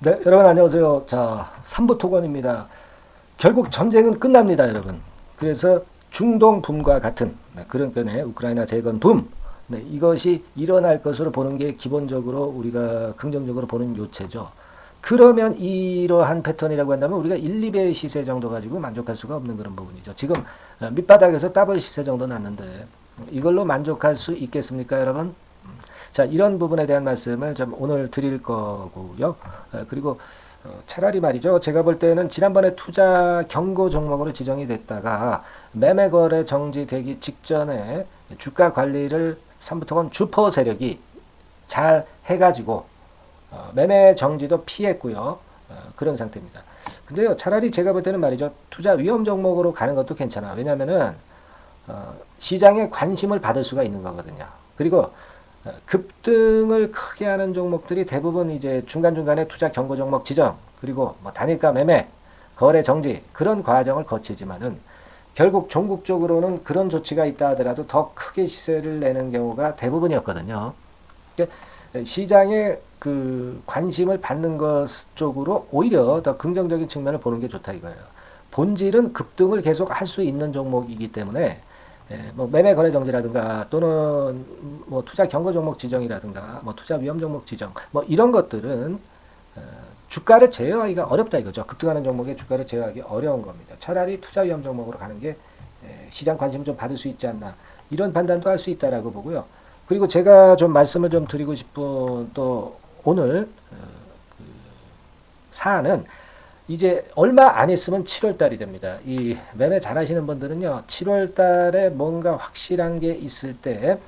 네, 여러분 안녕하세요. 자, 3부 토건입니다. 결국 전쟁은 끝납니다, 여러분. 그래서 중동 붐과 같은 그런 건의 우크라이나 재건 붐, 이것이 일어날 것으로 보는 게 기본적으로 우리가 긍정적으로 보는 요체죠. 그러면 이러한 패턴이라고 한다면 우리가 1, 2배의 시세 정도 가지고 만족할 수가 없는 그런 부분이죠. 지금 밑바닥에서 더블 시세 정도 났는데 이걸로 만족할 수 있겠습니까, 여러분? 자, 이런 부분에 대한 말씀을 좀 오늘 드릴 거고요. 그리고 차라리 말이죠. 제가 볼 때는 지난번에 투자 경고 종목으로 지정이 됐다가 매매 거래 정지되기 직전에 주가 관리를 삼부토건 주포 세력이 잘 해가지고 매매 정지도 피했고요. 그런 상태입니다. 근데요, 차라리 제가 볼 때는 말이죠. 투자 위험 종목으로 가는 것도 괜찮아. 왜냐면은 시장에 관심을 받을 수가 있는 거거든요. 그리고 급등을 크게 하는 종목들이 대부분 이제 중간중간에 투자 경고 종목 지정, 그리고 뭐 단일가 매매, 거래 정지, 그런 과정을 거치지만은 결국 종국적으로는 그런 조치가 있다 하더라도 더 크게 시세를 내는 경우가 대부분이었거든요. 그러니까 시장의 그 관심을 받는 것 쪽으로 오히려 더 긍정적인 측면을 보는 게 좋다 이거예요. 본질은 급등을 계속 할 수 있는 종목이기 때문에 뭐 매매 거래 정지라든가 또는 뭐 투자 경고 종목 지정이라든가 뭐 투자 위험 종목 지정 뭐 이런 것들은 주가를 제어하기가 어렵다 이거죠. 급등하는 종목의 주가를 제어하기 어려운 겁니다. 차라리 투자 위험 종목으로 가는 게 시장 관심을 좀 받을 수 있지 않나 이런 판단도 할 수 있다라고 보고요. 그리고 제가 좀 말씀을 좀 드리고 싶은 또 오늘 그 사안은 이제 얼마 안 있으면 7월 달이 됩니다. 이 매매 잘 하시는 분들은요, 7월 달에 뭔가 확실한 게 있을 때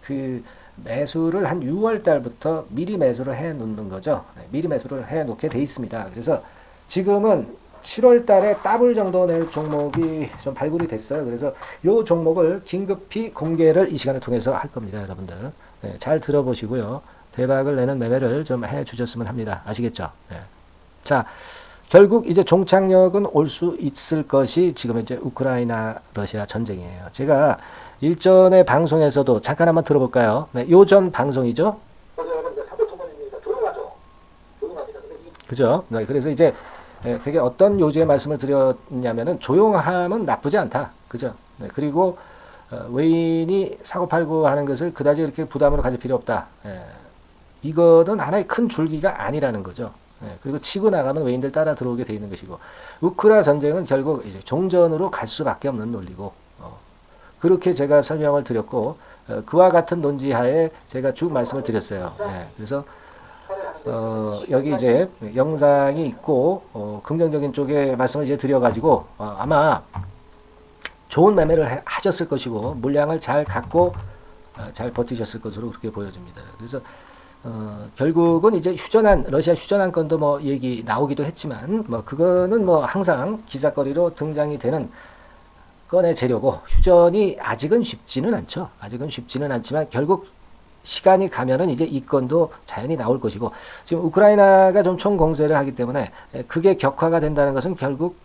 그 매수를 한 6월 달부터 미리 매수를 해 놓는 거죠. 미리 매수를 해 놓게 돼 있습니다. 그래서 지금은 7월 달에 더블 정도 낼 종목이 좀 발굴이 됐어요. 그래서 이 종목을 긴급히 공개를 이 시간을 통해서 할 겁니다, 여러분들. 네, 잘 들어보시고요. 대박을 내는 매매를 좀 해 주셨으면 합니다. 아시겠죠? 네. 자, 결국 이제 종착역은 올 수 있을 것이 지금 이제 우크라이나 러시아 전쟁이에요. 제가 일전에 방송에서도 잠깐 한번 들어볼까요? 네, 요전 방송이죠. 그죠? 네, 그래서 이제 되게 어떤 요지의 말씀을 드렸냐면은 조용함은 나쁘지 않다. 그죠? 네, 그리고 외인이 사고 팔고 하는 것을 그다지 그렇게 부담으로 가질 필요 없다. 이거는 하나의 큰 줄기가 아니라는 거죠. 그리고 치고 나가면 외인들 따라 들어오게 돼 있는 것이고, 우크라 전쟁은 결국 이제 종전으로 갈 수밖에 없는 논리고, 그렇게 제가 설명을 드렸고, 그와 같은 논지하에 제가 쭉 말씀을 드렸어요. 그래서 여기 이제 영상이 있고, 긍정적인 쪽에 말씀을 이제 드려가지고, 아마 좋은 매매를 하셨을 것이고, 물량을 잘 갖고, 잘 버티셨을 것으로 그렇게 보여집니다. 그래서 결국은 이제 휴전한 러시아 휴전한 건도 뭐 얘기 나오기도 했지만 뭐 그거는 뭐 항상 기사거리로 등장이 되는 건의 재료고, 휴전이 아직은 쉽지는 않죠. 아직은 쉽지는 않지만 결국 시간이 가면은 이제 이 건도 자연히 나올 것이고, 지금 우크라이나가 좀 총공세를 하기 때문에 그게 격화가 된다는 것은 결국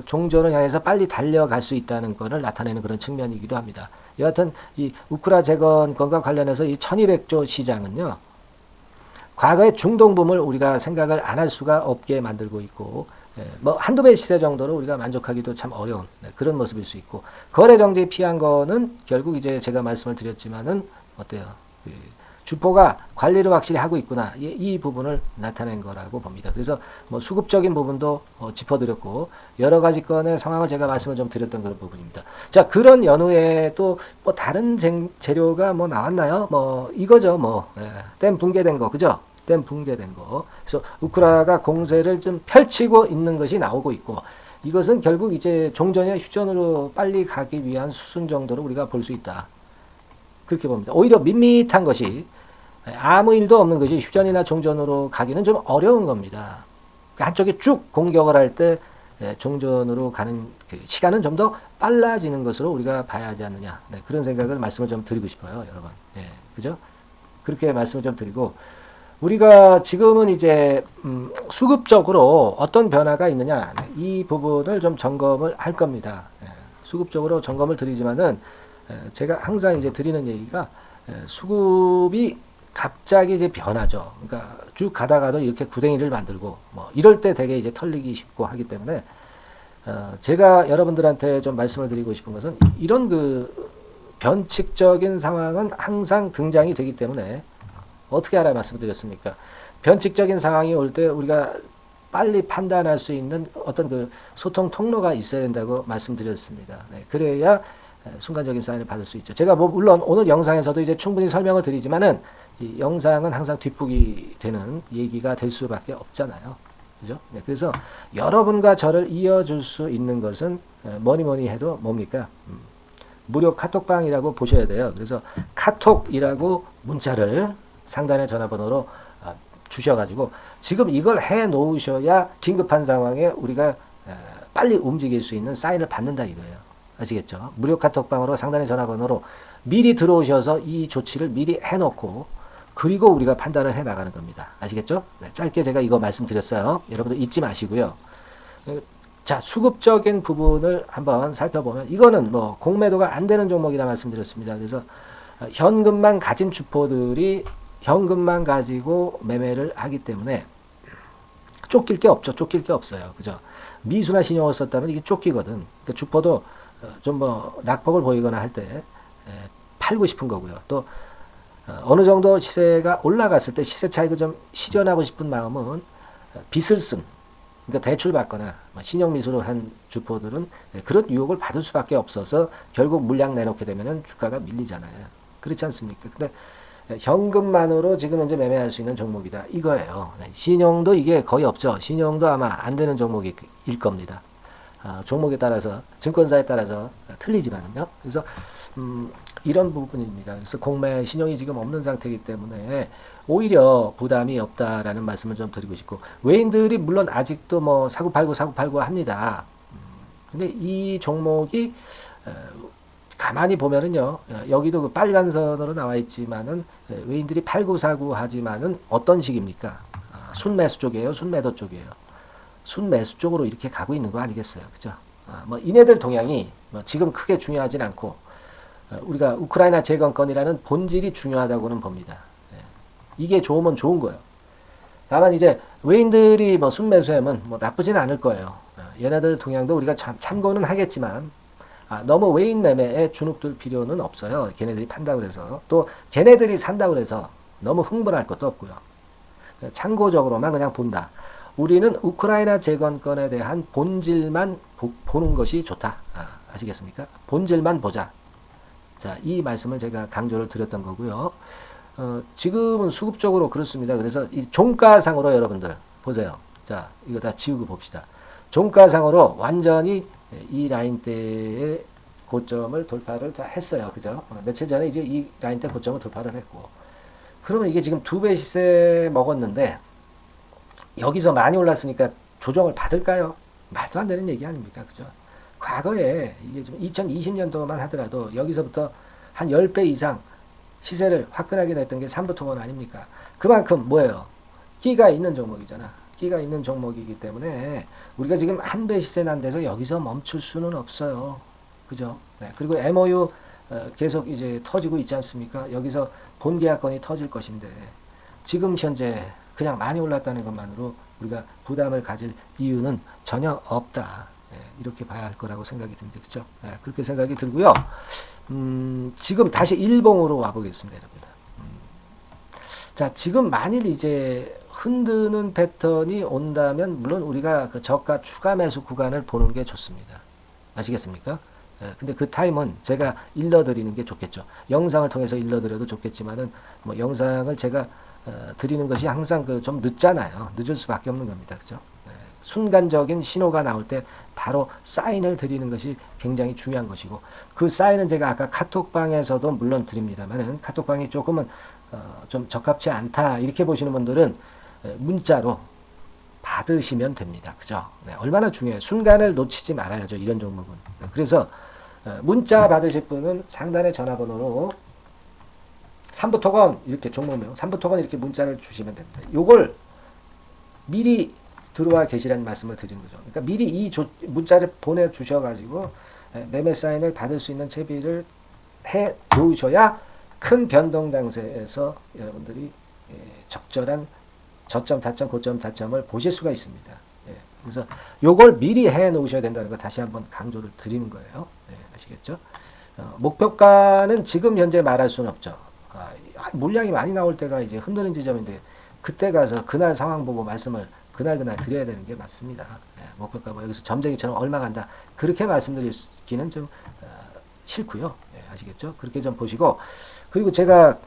종전을 향해서 빨리 달려갈 수 있다는 것을 나타내는 그런 측면이기도 합니다. 여하튼 이 우크라 재건건과 관련해서 이 1200조 시장은요, 과거의 중동붐을 우리가 생각을 안 할 수가 없게 만들고 있고, 뭐 한두 배 시세 정도로 우리가 만족하기도 참 어려운 그런 모습일 수 있고, 거래 정지 피한 거는 결국 이제 제가 말씀을 드렸지만은 어때요? 주포가 관리를 확실히 하고 있구나, 이 부분을 나타낸 거라고 봅니다. 그래서 뭐 수급적인 부분도 짚어드렸고, 여러 가지 건의 상황을 제가 말씀을 좀 드렸던 그런 부분입니다. 자, 그런 연후에 또 뭐 다른 재료가 뭐 나왔나요? 뭐 이거죠, 뭐 댐 붕괴된 거, 그죠? 댐 붕괴된 거. 그래서 우크라가 공세를 좀 펼치고 있는 것이 나오고 있고, 이것은 결국 이제 종전의 휴전으로 빨리 가기 위한 수순 정도로 우리가 볼 수 있다. 그렇게 봅니다. 오히려 밋밋한 것이, 아무 일도 없는 것이 휴전이나 종전으로 가기는 좀 어려운 겁니다. 한쪽에 쭉 공격을 할 때 종전으로 가는 그 시간은 좀 더 빨라지는 것으로 우리가 봐야 하지 않느냐. 그런 생각을 말씀을 좀 드리고 싶어요, 여러분. 그죠? 그렇게 말씀을 좀 드리고, 우리가 지금은 이제 수급적으로 어떤 변화가 있느냐, 이 부분을 좀 점검을 할 겁니다. 수급적으로 점검을 드리지만은 제가 항상 이제 드리는 얘기가, 수급이 갑자기 이제 변하죠. 그러니까 쭉 가다가도 이렇게 구덩이를 만들고 뭐 이럴 때 되게 이제 털리기 쉽고 하기 때문에 제가 여러분들한테 좀 말씀을 드리고 싶은 것은 이런 그 변칙적인 상황은 항상 등장이 되기 때문에 어떻게 알아 말씀드렸습니까? 변칙적인 상황이 올 때 우리가 빨리 판단할 수 있는 어떤 그 소통 통로가 있어야 된다고 말씀드렸습니다. 네, 그래야 순간적인 사인을 받을 수 있죠. 제가 뭐 물론 오늘 영상에서도 이제 충분히 설명을 드리지만은 이 영상은 항상 뒷북이 되는 얘기가 될 수밖에 없잖아요. 그죠? 네, 그래서 여러분과 저를 이어줄 수 있는 것은 뭐니 해도 뭡니까? 무료 카톡방이라고 보셔야 돼요. 그래서 카톡이라고 문자를 상단의 전화번호로 주셔가지고 지금 이걸 해 놓으셔야 긴급한 상황에 우리가 빨리 움직일 수 있는 사인을 받는다 이거예요. 아시겠죠? 무료 카톡방으로 상단의 전화번호로 미리 들어오셔서 이 조치를 미리 해놓고 그리고 우리가 판단을 해 나가는 겁니다. 아시겠죠? 네, 짧게 제가 이거 말씀드렸어요. 여러분들 잊지 마시고요. 자, 수급적인 부분을 한번 살펴보면 이거는 뭐 공매도가 안 되는 종목이라 말씀드렸습니다. 그래서 현금만 가진 주포들이 현금만 가지고 매매를 하기 때문에 쫓길 게 없죠. 쫓길 게 없어요. 그죠? 미수나 신용을 썼다면 이게 쫓기거든. 그러니까 주포도 좀 뭐 낙폭을 보이거나 할 때 팔고 싶은 거고요. 또 어느 정도 시세가 올라갔을 때 시세 차익을 좀 실현하고 싶은 마음은 빚을 쓴 그러니까 대출 받거나 신용 미수로 한 주포들은 그런 유혹을 받을 수밖에 없어서 결국 물량 내놓게 되면 주가가 밀리잖아요. 그렇지 않습니까? 근데 현금만으로 지금 현재 매매할 수 있는 종목이다. 이거예요. 신용도 이게 거의 없죠. 신용도 아마 안 되는 종목일 겁니다. 종목에 따라서, 증권사에 따라서 틀리지만요. 그래서, 이런 부분입니다. 그래서 공매 신용이 지금 없는 상태이기 때문에 오히려 부담이 없다라는 말씀을 좀 드리고 싶고, 외인들이 물론 아직도 뭐 사고팔고 합니다. 근데 이 종목이, 가만히 보면은요, 여기도 그 빨간 선으로 나와 있지만은, 외인들이 팔고 사고 하지만은 어떤 식입니까? 순매수 쪽이에요? 순매도 쪽이에요? 순매수 쪽으로 이렇게 가고 있는 거 아니겠어요? 그죠? 뭐, 이네들 동향이 뭐 지금 크게 중요하진 않고, 우리가 우크라이나 재건건이라는 본질이 중요하다고는 봅니다. 이게 좋으면 좋은 거예요. 다만 이제 외인들이 뭐 순매수하면 뭐 나쁘진 않을 거예요. 얘네들 동향도 우리가 참고는 하겠지만, 너무 외인 매매에 주눅들 필요는 없어요. 걔네들이 판다고 해서. 또 걔네들이 산다고 해서 너무 흥분할 것도 없고요. 참고적으로만 그냥 본다. 우리는 우크라이나 재건건에 대한 본질만 보는 것이 좋다. 아시겠습니까? 본질만 보자. 자, 이 말씀을 제가 강조를 드렸던 거고요. 지금은 수급적으로 그렇습니다. 그래서 이 종가상으로 여러분들 보세요. 자, 이거 다 지우고 봅시다. 종가상으로 완전히 이 라인대의 고점을 돌파를 다 했어요. 그죠? 며칠 전에 이제 이 라인대 고점을 돌파를 했고. 그러면 이게 지금 2배 시세 먹었는데, 여기서 많이 올랐으니까 조정을 받을까요? 말도 안 되는 얘기 아닙니까? 그죠? 과거에 이게 좀 2020년도만 하더라도 여기서부터 한 10배 이상 시세를 화끈하게 냈던 게 삼부통운 아닙니까? 그만큼 뭐예요? 끼가 있는 종목이잖아. 끼가 있는 종목이기 때문에 우리가 지금 한 배 시세 난 데서 여기서 멈출 수는 없어요. 그죠? 네. 그리고 MOU 계속 이제 터지고 있지 않습니까? 여기서 본계약건이 터질 것인데 지금 현재 그냥 많이 올랐다는 것만으로 우리가 부담을 가질 이유는 전혀 없다. 네. 이렇게 봐야 할 거라고 생각이 듭니다. 그죠? 네. 그렇게 생각이 들고요. 지금 다시 일봉으로 와보겠습니다, 여러분들. 자, 지금 만일 이제 흔드는 패턴이 온다면 물론 우리가 그 저가 추가 매수 구간을 보는 게 좋습니다. 아시겠습니까? 근데 그 타임은 제가 일러드리는 게 좋겠죠. 영상을 통해서 일러드려도 좋겠지만은 뭐 영상을 제가 드리는 것이 항상 그 좀 늦잖아요. 늦을 수밖에 없는 겁니다. 그죠? 순간적인 신호가 나올 때 바로 사인을 드리는 것이 굉장히 중요한 것이고 그 사인은 제가 아까 카톡방에서도 물론 드립니다만은 카톡방이 조금은 좀 적합치 않다 이렇게 보시는 분들은 문자로 받으시면 됩니다. 그죠? 네, 얼마나 중요해요. 순간을 놓치지 말아야죠. 이런 종목은. 그래서 문자 받으실 분은 상단의 전화번호로 삼부토건 이렇게 종목명 삼부토건 이렇게 문자를 주시면 됩니다. 요걸 미리 들어와 계시라는 말씀을 드리는 거죠. 그러니까 미리 이 문자를 보내주셔가지고 매매 사인을 받을 수 있는 채비를 해 놓으셔야 큰 변동 장세에서 여러분들이 적절한 저점, 타점, 고점, 타점을 보실 수가 있습니다. 그래서 요걸 미리 해 놓으셔야 된다는 거 다시 한번 강조를 드리는 거예요. 아시겠죠? 목표가는 지금 현재 말할 수는 없죠. 물량이 많이 나올 때가 이제 흔드는 지점인데 그때 가서 그날 상황 보고 말씀을 그날 드려야 되는 게 맞습니다. 목표가 뭐 여기서 점쟁이처럼 얼마 간다 그렇게 말씀드리기는 좀 싫고요. 아시겠죠? 그렇게 좀 보시고, 그리고 제가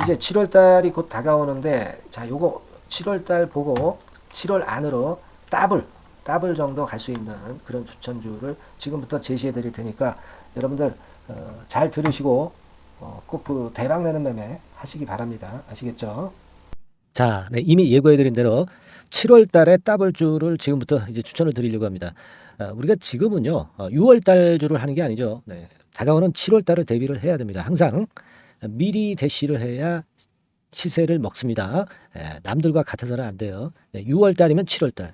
이제 7월 달이 곧 다가오는데, 자, 요거 7월 달 보고 7월 안으로 더블 정도 갈 수 있는 그런 추천주를 지금부터 제시해 드릴 테니까 여러분들 잘 들으시고 꼭 대박 내는 매매 하시기 바랍니다. 아시겠죠? 자, 네, 이미 예고해 드린 대로 7월 달에 더블주를 지금부터 이제 추천을 드리려고 합니다. 우리가 지금은요, 6월 달 주를 하는 게 아니죠. 네, 다가오는 7월 달을 대비를 해야 됩니다. 항상 미리 대시를 해야 시세를 먹습니다. 남들과 같아서는 안 돼요. 6월 달이면 7월 달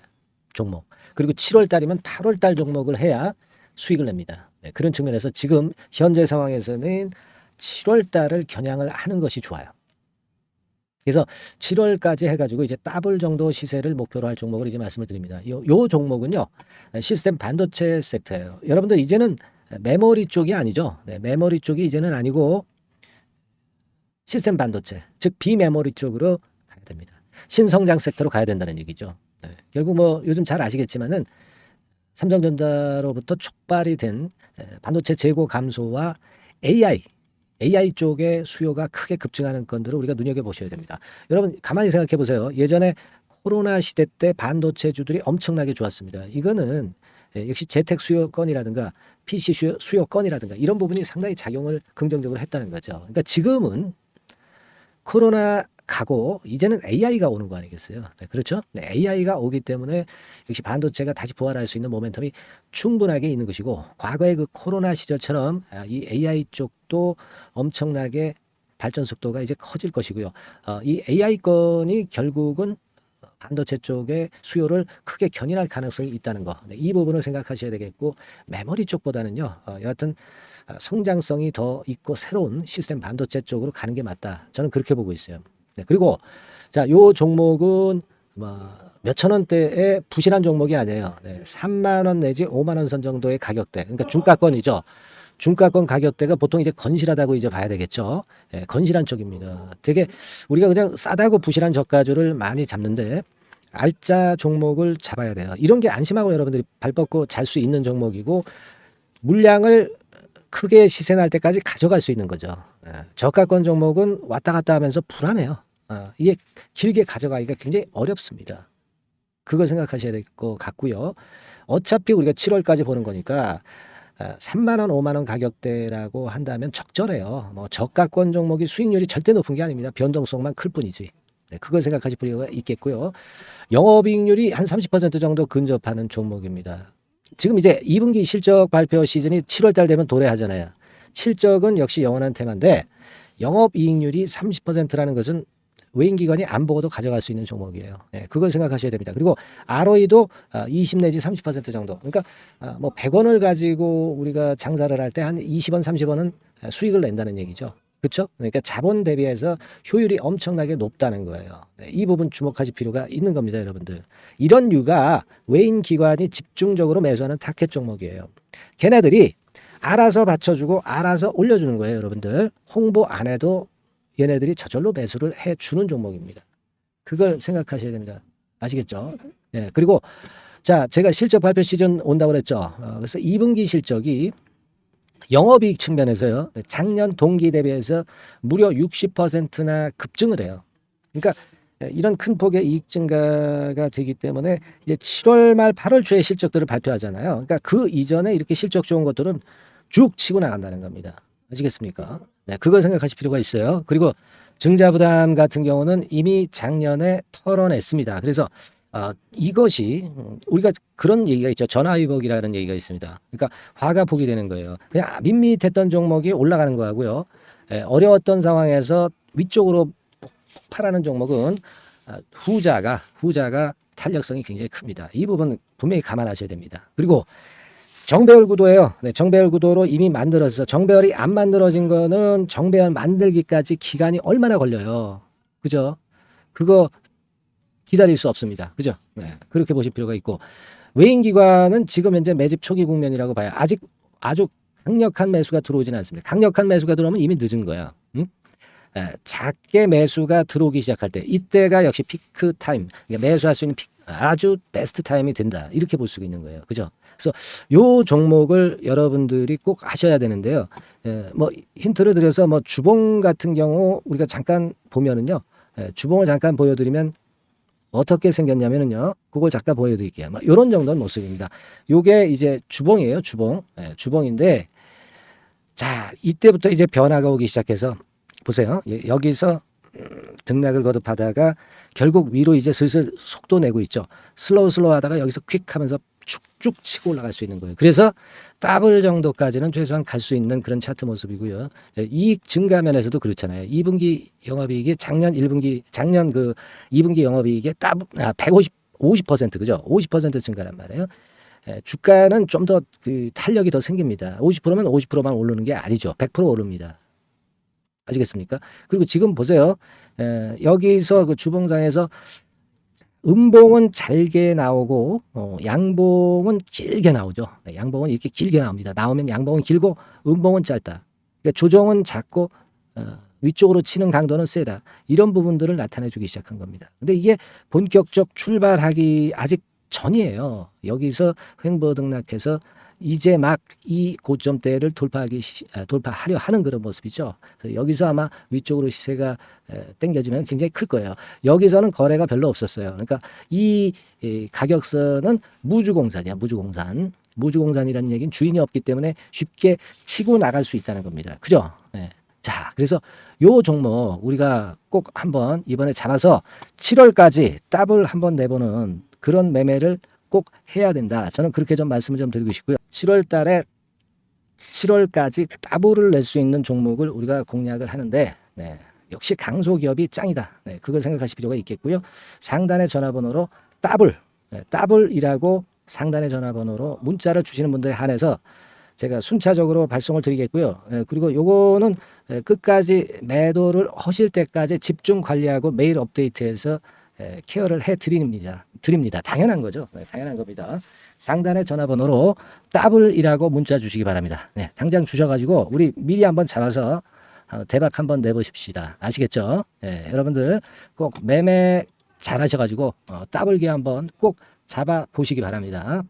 종목, 그리고 7월 달이면 8월 달 종목을 해야 수익을 냅니다. 그런 측면에서 지금 현재 상황에서는 7월 달을 겨냥을 하는 것이 좋아요. 그래서 7월까지 해가지고 이제 더블 정도 시세를 목표로 할 종목을 이제 말씀을 드립니다. 요 종목은요, 시스템 반도체 섹터예요. 여러분들 이제는 메모리 쪽이 아니죠. 메모리 쪽이 이제는 아니고 시스템 반도체, 즉 비메모리 쪽으로 가야 됩니다. 신성장 섹터로 가야 된다는 얘기죠. 결국 뭐 요즘 잘 아시겠지만은 삼성전자로부터 촉발이 된 반도체 재고 감소와 AI 쪽의 수요가 크게 급증하는 건들을 우리가 눈여겨보셔야 됩니다. 여러분 가만히 생각해 보세요. 예전에 코로나 시대 때 반도체주들이 엄청나게 좋았습니다. 이거는 역시 재택 수요건이라든가 PC 수요건이라든가 이런 부분이 상당히 작용을 긍정적으로 했다는 거죠. 그러니까 지금은 코로나 가고 이제는 AI가 오는 거 아니겠어요? 네, 그렇죠? 네, AI가 오기 때문에 역시 반도체가 다시 부활할 수 있는 모멘텀이 충분하게 있는 것이고, 과거의 그 코로나 시절처럼 이 AI 쪽도 엄청나게 발전 속도가 이제 커질 것이고요. 이 AI 건이 결국은 반도체 쪽의 수요를 크게 견인할 가능성이 있다는 거. 네, 이 부분을 생각하셔야 되겠고, 메모리 쪽보다는요, 여하튼 성장성이 더 있고 새로운 시스템 반도체 쪽으로 가는 게 맞다. 저는 그렇게 보고 있어요. 네, 그리고 자, 요 종목은 몇천 원대의 부실한 종목이 아니에요. 3만 원 내지 5만 원 선 정도의 가격대. 그러니까 중가권이죠. 중가권 가격대가 보통 이제 건실하다고 이제 봐야 되겠죠. 건실한 쪽입니다. 되게 우리가 그냥 싸다고 부실한 저가주를 많이 잡는데 알짜 종목을 잡아야 돼요. 이런 게 안심하고 여러분들이 발 뻗고 잘 수 있는 종목이고, 물량을 크게 시세 날 때까지 가져갈 수 있는 거죠. 저가권 종목은 왔다 갔다 하면서 불안해요. 이게 길게 가져가기가 굉장히 어렵습니다. 그걸 생각하셔야 될 것 같고요. 어차피 우리가 7월까지 보는 거니까 3만 원, 5만 원 가격대라고 한다면 적절해요. 뭐 저가권 종목이 수익률이 절대 높은 게 아닙니다. 변동성만 클 뿐이지. 그걸 생각하실 필요가 있겠고요. 영업이익률이 한 30% 정도 근접하는 종목입니다. 지금 이제 2분기 실적 발표 시즌이 7월 달 되면 도래하잖아요. 실적은 역시 영원한 테마인데 영업이익률이 30%라는 것은 외인기관이 안 보고도 가져갈 수 있는 종목이에요. 그걸 생각하셔야 됩니다. 그리고 ROE도 20 내지 30% 정도. 그러니까 뭐 100원을 가지고 우리가 장사를 할 때 한 20원, 30원은 수익을 낸다는 얘기죠. 그렇죠? 그러니까 자본 대비해서 효율이 엄청나게 높다는 거예요. 이 부분 주목하실 필요가 있는 겁니다, 여러분들. 이런 류가 외인 기관이 집중적으로 매수하는 타켓 종목이에요. 걔네들이 알아서 받쳐주고 알아서 올려주는 거예요, 여러분들. 홍보 안 해도 얘네들이 저절로 매수를 해주는 종목입니다. 그걸 생각하셔야 됩니다. 아시겠죠? 네. 그리고 자, 제가 실적 발표 시즌 온다고 그랬죠. 그래서 2분기 실적이 영업이익 측면에서요, 작년 동기 대비해서 무려 60%나 급증을 해요. 그러니까 이런 큰 폭의 이익 증가가 되기 때문에 이제 7월 말 8월 초에 실적들을 발표하잖아요. 그러니까 그 이전에 이렇게 실적 좋은 것들은 쭉 치고 나간다는 겁니다. 아시겠습니까? 네, 그걸 생각하실 필요가 있어요. 그리고 증자부담 같은 경우는 이미 작년에 털어냈습니다. 그래서 이것이 우리가 그런 얘기가 있죠. 전화위복이라는 얘기가 있습니다. 그러니까 화가 복이 되는 거예요. 그냥 밋밋했던 종목이 올라가는 거하고요. 어려웠던 상황에서 위쪽으로 폭발하는 종목은 후자가 탄력성이 굉장히 큽니다. 이 부분 분명히 감안하셔야 됩니다. 그리고 정배열 구도예요. 네, 정배열 구도로 이미 만들어서 정배열이 안 만들어진 거는 정배열 만들기까지 기간이 얼마나 걸려요. 그죠? 그거 기다릴 수 없습니다. 그죠? 네, 그렇게 보실 필요가 있고 외인기관은 지금 현재 매집 초기 국면이라고 봐요. 아직 아주 강력한 매수가 들어오지는 않습니다. 강력한 매수가 들어오면 이미 늦은 거야. 응? 작게 매수가 들어오기 시작할 때 이때가 역시 피크 타임, 그러니까 매수할 수 있는 아주 베스트 타임이 된다. 이렇게 볼 수가 있는 거예요. 그죠? 그래서 요 종목을 여러분들이 꼭 하셔야 되는데요. 뭐 힌트를 드려서 뭐 주봉 같은 경우 우리가 잠깐 보면은요. 주봉을 잠깐 보여드리면 어떻게 생겼냐면은요. 그걸 잠깐 보여드릴게요. 뭐 이런 정도는 모습입니다. 요게 이제 주봉이에요. 주봉. 주봉인데 자 이때부터 이제 변화가 오기 시작해서 보세요. 여기서 등락을 거듭하다가 결국 위로 이제 슬슬 속도 내고 있죠. 슬로우 하다가 여기서 퀵 하면서 쭉쭉 치고 올라갈 수 있는 거예요. 그래서 더블 정도까지는 최소한 갈 수 있는 그런 차트 모습이고요. 이익 증가 면에서도 그렇잖아요. 2분기 영업이익이 작년 2분기 영업이익의 50% 그죠? 50% 증가란 말이에요. 주가는 좀 더 그 탄력이 더 생깁니다. 50%면 50%만 오르는 게 아니죠. 100% 오릅니다. 아시겠습니까? 그리고 지금 보세요. 여기서 그 주봉상에서 음봉은 잘게 나오고 양봉은 길게 나오죠. 네, 양봉은 이렇게 길게 나옵니다. 나오면 양봉은 길고 음봉은 짧다. 그러니까 조정은 작고 위쪽으로 치는 강도는 세다. 이런 부분들을 나타내주기 시작한 겁니다. 근데 이게 본격적 출발하기 아직 전이에요. 여기서 횡보 등락해서 이제 막 이 고점대를 돌파하려 하는 그런 모습이죠. 그래서 여기서 아마 위쪽으로 시세가 당겨지면 굉장히 클 거예요. 여기서는 거래가 별로 없었어요. 그러니까 이 가격선은 무주공산이야. 무주공산이라는 얘기는 주인이 없기 때문에 쉽게 치고 나갈 수 있다는 겁니다. 그죠? 네. 자, 그래서 요 종목 우리가 꼭 한번 이번에 잡아서 7월까지 더블 한번 내보는 그런 매매를 꼭 해야 된다. 저는 그렇게 좀 말씀을 좀 드리고 싶고요. 7월 달에 7월까지 더블을 낼 수 있는 종목을 우리가 공략을 하는데 네, 역시 강소기업이 짱이다. 네, 그걸 생각하실 필요가 있겠고요. 상단의 전화번호로 더블이라고 상단의 전화번호로 문자를 주시는 분들에 한해서 제가 순차적으로 발송을 드리겠고요. 그리고 요거는 끝까지 매도를 하실 때까지 집중 관리하고 매일 업데이트해서 케어를 해 드립니다. 당연한 거죠. 네, 당연한 겁니다. 상단의 전화번호로 더블이라고 문자 주시기 바랍니다. 네, 당장 주셔가지고 우리 미리 한번 잡아서 대박 한번 내보십시다. 아시겠죠? 네, 여러분들 꼭 매매 잘 하셔가지고 더블기 한번 꼭 잡아 보시기 바랍니다.